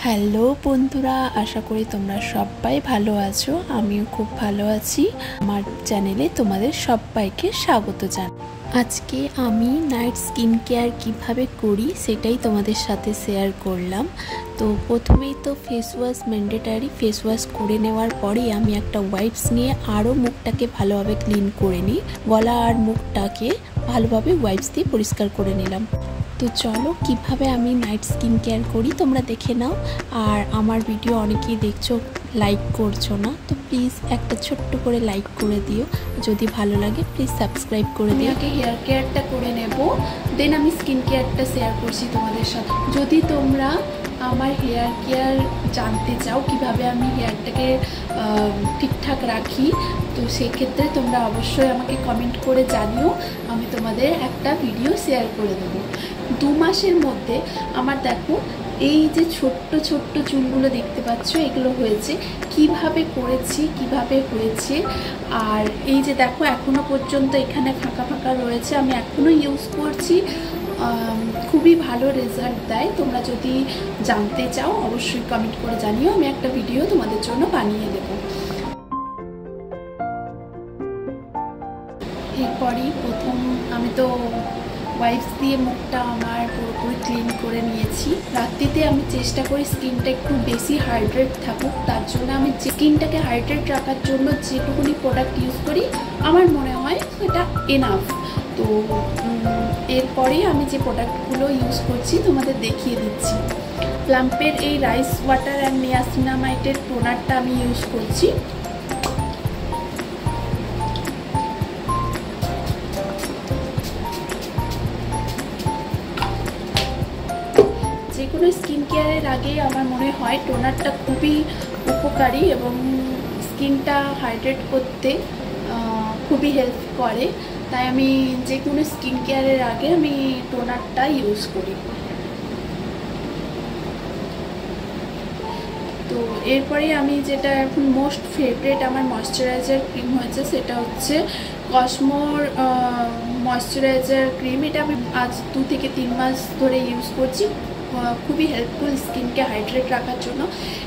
Hello বন্ধুরা, আশা করি তোমরা সবাই ভালো আছো। আমিও খুব ভালো আছি। আমার চ্যানেলে তোমাদের সবাইকে স্বাগত জানাই। আজকে আমি নাইট স্কিন কেয়ার কীভাবে করি সেটাই তোমাদের সাথে শেয়ার করলাম। তো প্রথমেই তো face wash mandatory. Face wash করে নেওয়ার পরেই আমি একটা ওয়াইপস নিয়ে আরও মুখটাকে ভালোভাবে ক্লিন করে নিই। গলা আর মুখটাকে ভালোভাবে ওয়াইপস দিয়ে পরিষ্কার করে নিলাম। তো চলো কিভাবে আমি নাইট স্কিন কেয়ার করি তোমরা দেখে নাও। আর আমার ভিডিও অনেকেই দেখছো, লাইক করছো না, তো প্লিজ একটা ছোট্ট করে লাইক করে দিও। যদি ভালো লাগে প্লিজ সাবস্ক্রাইব করে দিও। আগে হেয়ার কেয়ারটা করে নেব, দেন আমি স্কিন কেয়ারটা শেয়ার করছি তোমাদের সাথে। যদি তোমরা আমার হেয়ার কেয়ার জানতে চাও কিভাবে আমি হেয়ারটাকে ঠিকঠাক রাখি, তো সেক্ষেত্রে তোমরা অবশ্যই আমাকে কমেন্ট করে জানিও। আমি তোমাদের একটা ভিডিও শেয়ার করে দেবো। 2 মাসের মধ্যে আমার দেখো এই যে ছোট্ট ছোট্ট চুলগুলো দেখতে পাচ্ছ, এগুলো হয়েছে। কিভাবে করেছি, কিভাবে হয়েছে, আর এই যে দেখো এখনও পর্যন্ত এখানে ফাঁকা ফাঁকা রয়েছে, আমি এখনও ইউজ করছি। খুবই ভালো রেজাল্ট দেয়। তোমরা যদি জানতে চাও অবশ্যই কমেন্ট করে জানিও, আমি একটা ভিডিও তোমাদের জন্য বানিয়ে দেব। এরপরই প্রথম আমি তো ওয়াইপস দিয়ে মুখটা আমার পুরোপুরি ক্লিন করে নিয়েছি। রাত্রিতে আমি চেষ্টা করি স্কিনটা একটু বেশি হাইড্রেট থাকুক, তার জন্য আমি স্কিনটাকে হাইড্রেট রাখার জন্য যেটুকুনি প্রোডাক্ট ইউজ করি আমার মনে হয় সেটা এনাফ। তো এরপরে আমি যে প্রোডাক্টগুলো ইউজ করছি তোমাদের দেখিয়ে দিচ্ছি। প্লাম্পের এই রাইস ওয়াটার অ্যান্ড নিয়াসিনামাইটের টোনারটা আমি ইউজ করছি। যে কোনো স্কিন কেয়ারের আগে আমার মনে হয় টোনারটা খুবই উপকারী এবং স্কিনটা হাইড্রেট করতে খুবই হেল্প করে। তাই আমি যে কোনো স্কিন কেয়ারের আগে আমি টোনারটা ইউজ করি। তো এরপরে আমি যেটা এখন মোস্ট ফেভারিট আমার ময়শ্চারাইজার ক্রিম হয়েছে, সেটা হচ্ছে কসমোর ময়শ্চারাইজার ক্রিম। এটা আমি আজ 2 থেকে 3 মাস ধরে ইউজ করছি। খুবই হেল্পফুল স্কিনকে হাইড্রেট রাখার জন্য,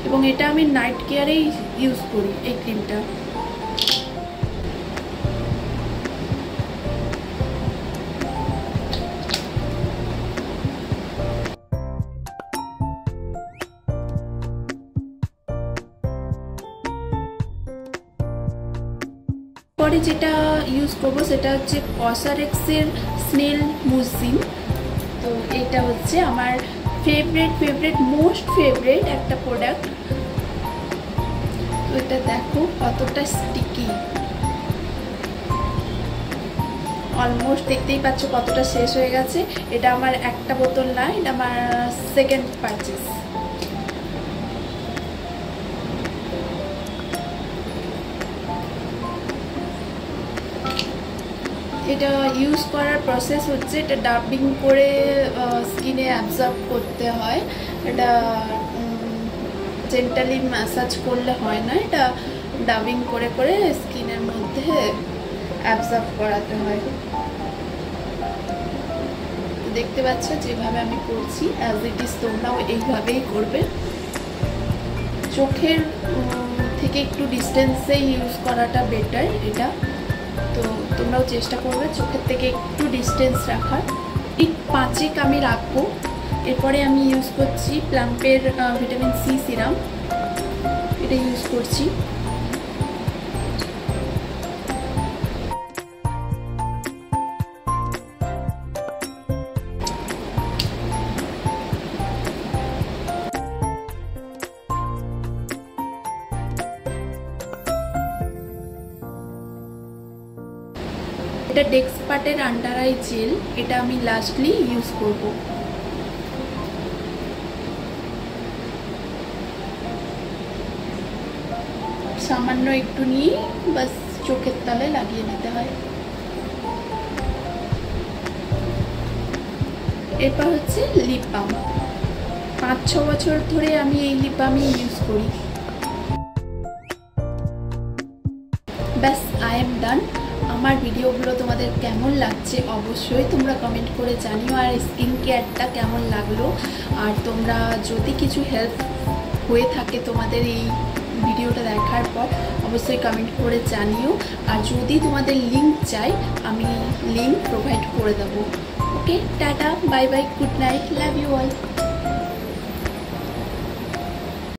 এবং এটা আমি নাইট কেয়ারেই ইউজ করি এই ক্রিমটা। পরে যেটা ইউজ করবো সেটা হচ্ছে কসারেক্সের স্নেল মুসিন। তো এটা হচ্ছে আমার মোস্ট ফেভারিট একটা প্রোডাক্ট। তো এটা দেখো কতটা স্টিকি, অলমোস্ট দেখতেই পাচ্ছ কতটা শেষ হয়ে গেছে। এটা আমার একটা বোতল না, এটা আমার সেকেন্ড পারচেস। এটা ইউজ করার প্রসেস হচ্ছে, এটা ডাবিং করে স্কিনে অ্যাবজর্ব করতে হয়। এটা জেন্টালি ম্যাসাজ করলে হয় না, এটা ডাবিং করে করে স্কিনের মধ্যে অ্যাবজর্ব করাতে হয়। দেখতে পাচ্ছ যেভাবে আমি করছি, অ্যাজ ইট ইজ তোমরাও এইভাবেই করবে। চোখের থেকে একটু ডিস্টেন্সে ইউজ করাটা বেটার এটা। তো তোমরাও চেষ্টা করবে চোখের থেকে একটু ডিস্টেন্স রাখার। ঠিক 5 আমি রাখবো। এরপরে আমি ইউজ করছি প্লাম্পের ভিটামিন সি সিরাম, এটা ইউজ করছি। এটা ডেক্সপার্টের আন্ডার আই জেল, এটা আমি লাস্টলি ইউজ করব। সামান্য একটু নিয়ে বাস চোখের তলায় লাগিয়ে নিতে হয়। এরপর হচ্ছে লিপ বাম। 5-6 বছর ধরে আমি এই লিপ বামই ইউজ করি। ব্যাস আই এম ডান। আমার ভিডিওগুলো তোমাদের কেমন লাগছে অবশ্যই তোমরা কমেন্ট করে জানিও, আর স্কিন কেয়ারটা কেমন লাগলো, আর তোমরা যদি কিছু হেল্প হয়ে থাকে তোমাদের এই ভিডিওটা দেখার পর অবশ্যই কমেন্ট করে জানিও। আর যদি তোমাদের লিঙ্ক চাই আমি লিঙ্ক প্রোভাইড করে দেবো। Okay, tata, bye bye, good night, love you all.